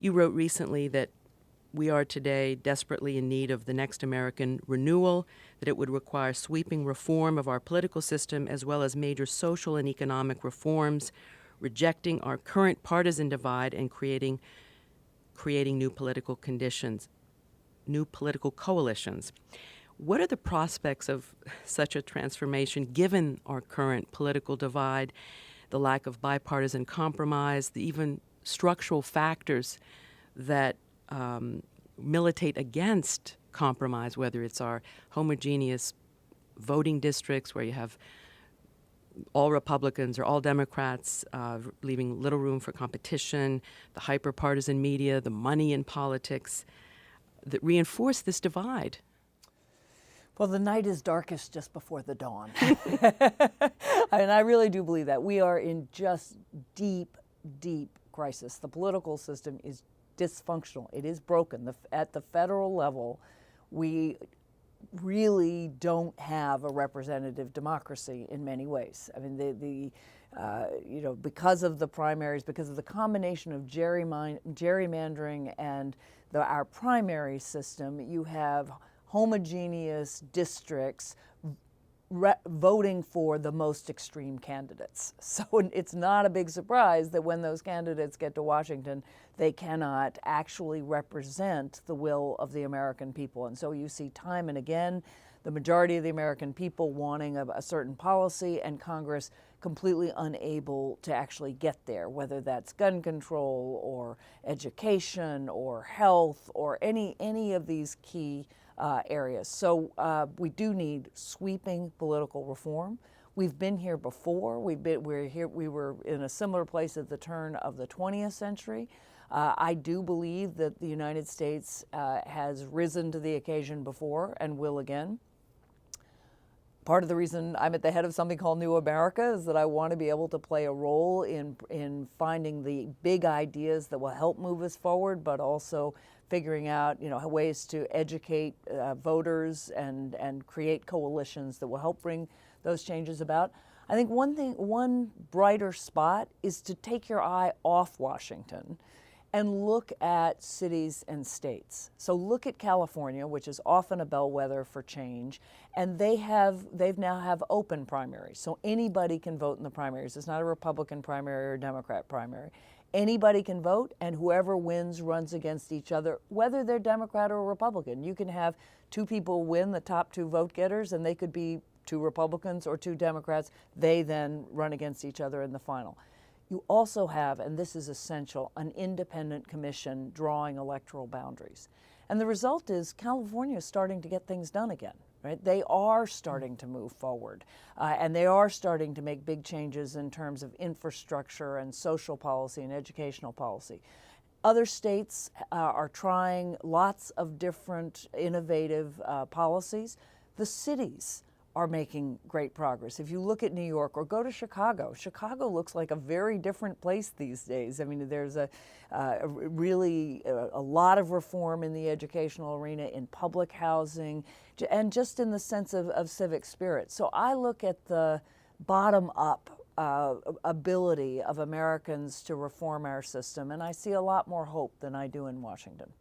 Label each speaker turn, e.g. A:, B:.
A: You wrote recently that we are today desperately in need of the next American renewal, that it would require sweeping reform of our political system as well as major social and economic reforms, rejecting our current partisan divide and creating new political conditions, new political coalitions. What are the prospects of such a transformation given our current political divide, the lack of bipartisan compromise, the even structural factors that militate against compromise, whether it's our homogeneous voting districts where you have all Republicans or all Democrats, leaving little room for competition, the hyper-partisan media, the money in politics, that reinforce this divide?
B: Well, the night is darkest just before the dawn. And I really do believe that. We are in just deep, deep crisis. The political system is dysfunctional. It is broken. At the federal level, we really don't have a representative democracy in many ways. I mean, because of the primaries, because of the combination of gerrymandering and our primary system, you have homogeneous districts voting for the most extreme candidates. So it's not a big surprise that when those candidates get to Washington, they cannot actually represent the will of the American people. And so you see time and again the majority of the American people wanting a certain policy and Congress completely unable to actually get there, whether that's gun control or education or health or any of these key areas. So we do need sweeping political reform. We've been here before. We were in a similar place at the turn of the 20th century. I do believe that the United States has risen to the occasion before and will again. Part of the reason I'm at the head of something called New America is that I want to be able to play a role in finding the big ideas that will help move us forward, but also figuring out ways to educate voters and create coalitions that will help bring those changes about. I think one brighter spot is to take your eye off Washington and look at cities and states. So look at California, which is often a bellwether for change, and they now have open primaries. So anybody can vote in the primaries. It's not a Republican primary or a Democrat primary. Anybody can vote, and whoever wins runs against each other, whether they're Democrat or Republican. You can have two people win, the top two vote getters, and they could be two Republicans or two Democrats. They then run against each other in the final. You also have, and this is essential, an independent commission drawing electoral boundaries. And the result is California is starting to get things done again, right? They are starting to move forward, and they are starting to make big changes in terms of infrastructure and social policy and educational policy. Other states are trying lots of different innovative policies. The cities are making great progress. If you look at New York or go to Chicago, Chicago looks like a very different place these days. I mean, there's really a lot of reform in the educational arena, in public housing, and just in the sense of civic spirit. So I look at the bottom-up ability of Americans to reform our system, and I see a lot more hope than I do in Washington.